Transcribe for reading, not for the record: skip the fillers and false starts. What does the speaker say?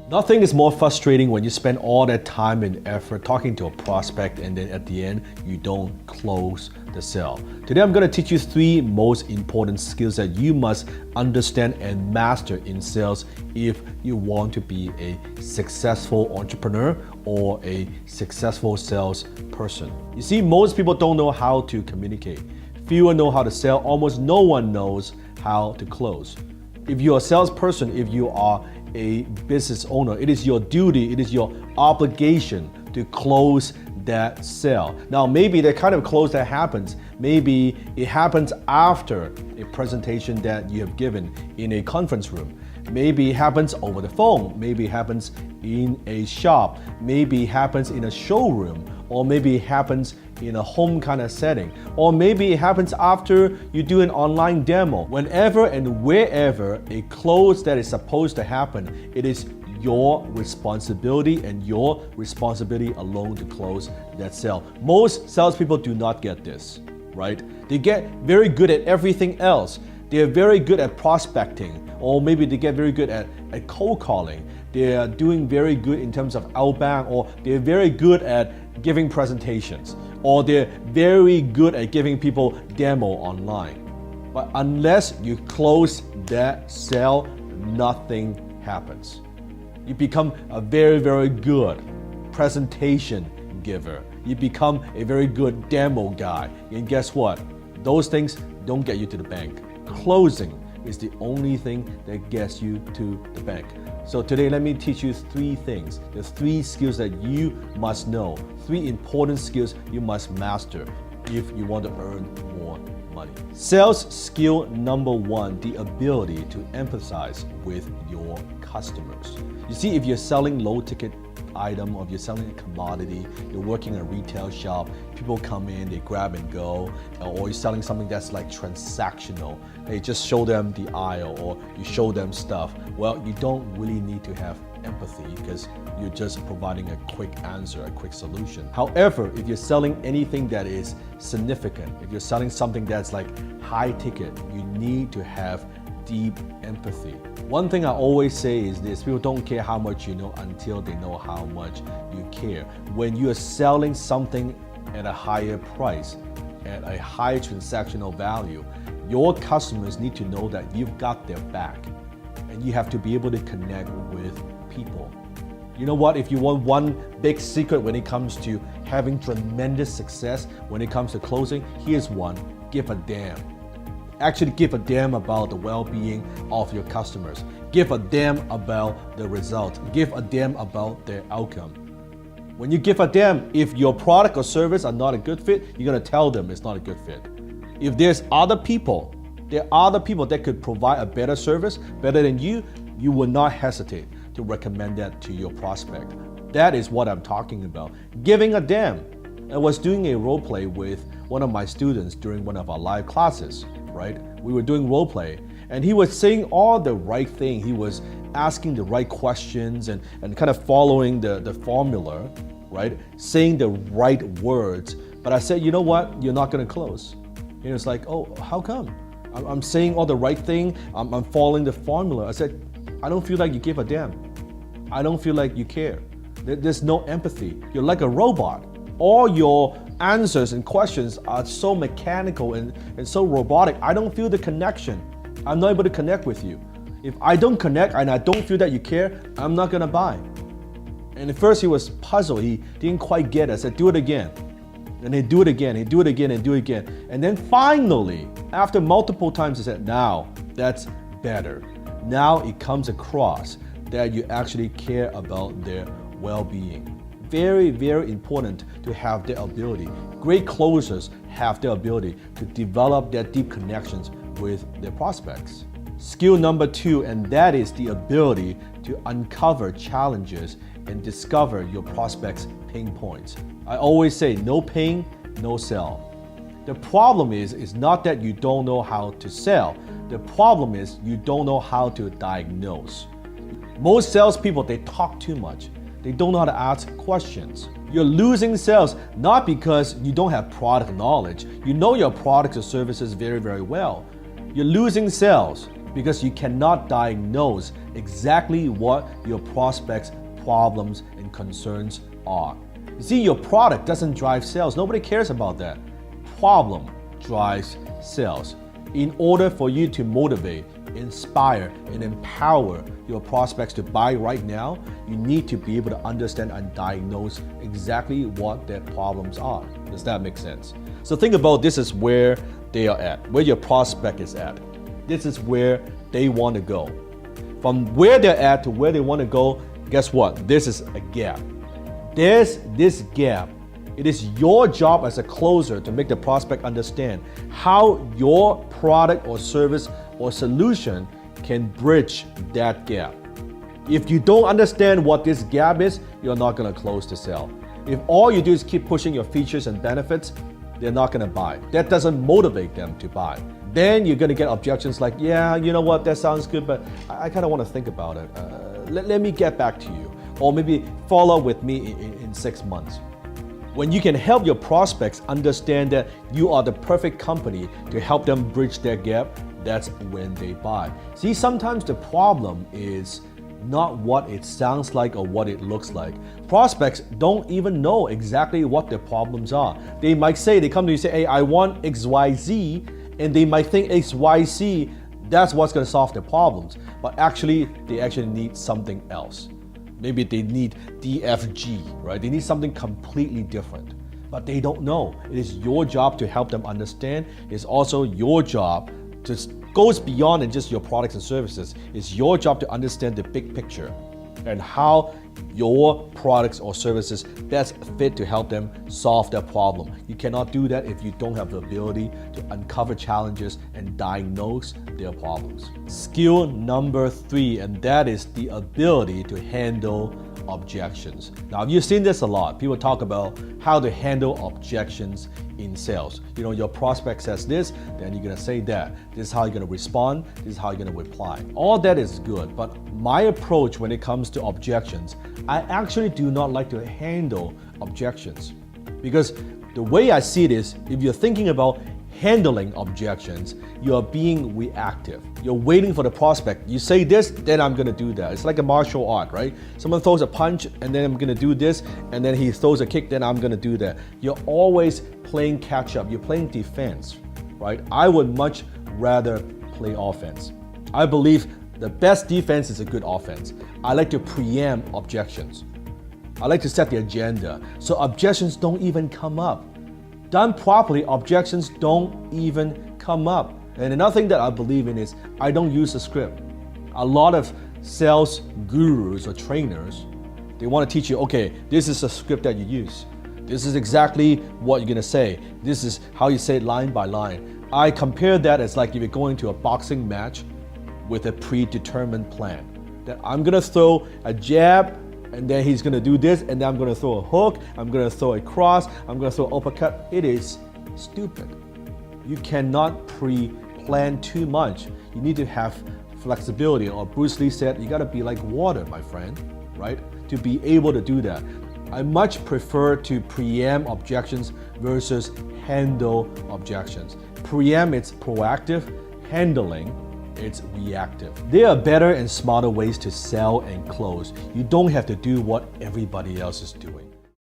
Nothing is more frustrating when you spend all that time and effort talking to a prospect and then at the end, you don't close the sale. Today, I'm going to teach you 3 most important skills that you must understand and master in sales if you want to be a successful entrepreneur or a successful salesperson. You see, most people don't know how to communicate. Fewer know how to sell. Almost no one knows how to close. If you're a salesperson, if you are a business owner, it is your duty, it is your obligation to close that sale. Now, maybe the kind of close that happens, maybe it happens after a presentation that you have given in a conference room. Maybe it happens over the phone, maybe it happens in a shop, maybe it happens in a showroom, or maybe it happens in a home kind of setting, or maybe it happens after you do an online demo. Whenever and wherever a close that is supposed to happen, it is your responsibility and your responsibility alone to close that sale. Most salespeople do not get this, right? They get very good at everything else. They're very good at prospecting, or maybe they get very good at cold calling. They're doing very good in terms of outbound, or they're very good at giving presentations, or they're very good at giving people demo online. But unless you close that sale, nothing happens. You become a very, very good presentation giver. You become a very good demo guy. And guess what? Those things don't get you to the bank. Closing is the only thing that gets you to the bank. So today, let me teach you 3 things. There's 3 skills that you must know. 3 important skills you must master if you want to earn more money. Sales skill number 1, the ability to empathize with your customers. You see, if you're selling low ticket item, or if you're selling a commodity, you're working in a retail shop, people come in, they grab and go, or you're selling something that's like transactional, they just show them the aisle or you show them stuff. Well, you don't really need to have empathy because you're just providing a quick answer, a quick solution. However, if you're selling anything that is significant, if you're selling something that's like high ticket, you need to have deep empathy. One thing I always say is this: people don't care how much you know until they know how much you care. When you are selling something at a higher price, at a high transactional value, your customers need to know that you've got their back, and you have to be able to connect with people. You know what? If you want one big secret when it comes to having tremendous success, when it comes to closing, here's one: give a damn. Actually give a damn about the well-being of your customers. Give a damn about the result. Give a damn about their outcome. When you give a damn, if your product or service are not a good fit, you're gonna tell them it's not a good fit. If there are other people that could provide a better service, better than you will not hesitate to recommend that to your prospect. That is what I'm talking about. Giving a damn. I was doing a role play with one of my students during one of our live classes, right? We were doing role play, and he was saying all the right thing. He was asking the right questions and kind of following the formula, right? Saying the right words. But I said, you know what? You're not gonna close. And he was like, oh, how come? I'm saying all the right thing. I'm following the formula. I said, I don't feel like you give a damn. I don't feel like you care. There's no empathy. You're like a robot. All your answers and questions are so mechanical and so robotic. I don't feel the connection. I'm not able to connect with you. If I don't connect and I don't feel that you care, I'm not gonna buy. And at first he was puzzled. He didn't quite get it. I said, do it again. And he'd do it again, he'd do it again and do it again. And then finally, after multiple times, he said, now that's better. Now it comes across that you actually care about their well-being. Very, very important to have the ability. Great closers have the ability to develop their deep connections with their prospects. Skill number 2, and that is the ability to uncover challenges and discover your prospects' pain points. I always say, no pain, no sell. The problem is not that you don't know how to sell. The problem is you don't know how to diagnose. Most salespeople, they talk too much. They don't know how to ask questions. You're losing sales not because you don't have product knowledge. You know your products or services very, very well. You're losing sales because you cannot diagnose exactly what your prospect's problems and concerns are. You see, your product doesn't drive sales. Nobody cares about that. Problem drives sales. In order for you to motivate, inspire, and empower your prospects to buy right now, you need to be able to understand and diagnose exactly what their problems are. Does that make sense? So think about this is where they are at, where your prospect is at. This is where they want to go. From where they're at to where they want to go, guess what? This is a gap. There's this gap. It is your job as a closer to make the prospect understand how your product or service or solution can bridge that gap. If you don't understand what this gap is, you're not going to close the sale. If all you do is keep pushing your features and benefits, they're not going to buy. That doesn't motivate them to buy. Then you're going to get objections like, yeah, you know what, that sounds good, but I kind of want to think about it. Let me get back to you. Or maybe follow with me in 6 months. When you can help your prospects understand that you are the perfect company to help them bridge their gap, that's when they buy. See, sometimes the problem is not what it sounds like or what it looks like. Prospects don't even know exactly what their problems are. They might say, they come to you and say, hey, I want XYZ, and they might think XYZ, that's what's going to solve their problems. But actually, they actually need something else. Maybe they need DFG, right? They need something completely different, but they don't know. It is your job to help them understand. It's also your job to goes beyond than just your products and services. It's your job to understand the big picture and how your products or services best fit to help them solve their problem. You cannot do that if you don't have the ability to uncover challenges and diagnose their problems. Skill number 3, and that is the ability to handle objections. Now, you've seen this a lot. People talk about how to handle objections in sales. You know, your prospect says this, then you're gonna say that. This is how you're gonna respond, this is how you're gonna reply. All that is good, but my approach when it comes to objections, I actually do not like to handle objections. Because the way I see it is, if you're thinking about handling objections, you are being reactive. You're waiting for the prospect. You say this, then I'm gonna do that. It's like a martial art, right? Someone throws a punch, and then I'm gonna do this, and then he throws a kick, then I'm gonna do that. You're always playing catch up. You're playing defense, right? I would much rather play offense. I believe the best defense is a good offense. I like to preempt objections. I like to set the agenda so objections don't even come up. Done properly, objections don't even come up. And another thing that I believe in is I don't use a script. A lot of sales gurus or trainers, they want to teach you, okay, this is a script that you use. This is exactly what you're gonna say. This is how you say it line by line. I compare that as like if you're going to a boxing match with a predetermined plan. That I'm gonna throw a jab, and then he's gonna do this, and then I'm gonna throw a hook, I'm gonna throw a cross, I'm gonna throw an uppercut. It is stupid. You cannot pre-plan too much. You need to have flexibility, or Bruce Lee said, you gotta be like water, my friend, right? To be able to do that. I much prefer to preempt objections versus handle objections. Preempt, it's proactive. Handling, it's reactive. There are better and smarter ways to sell and close. You don't have to do what everybody else is doing.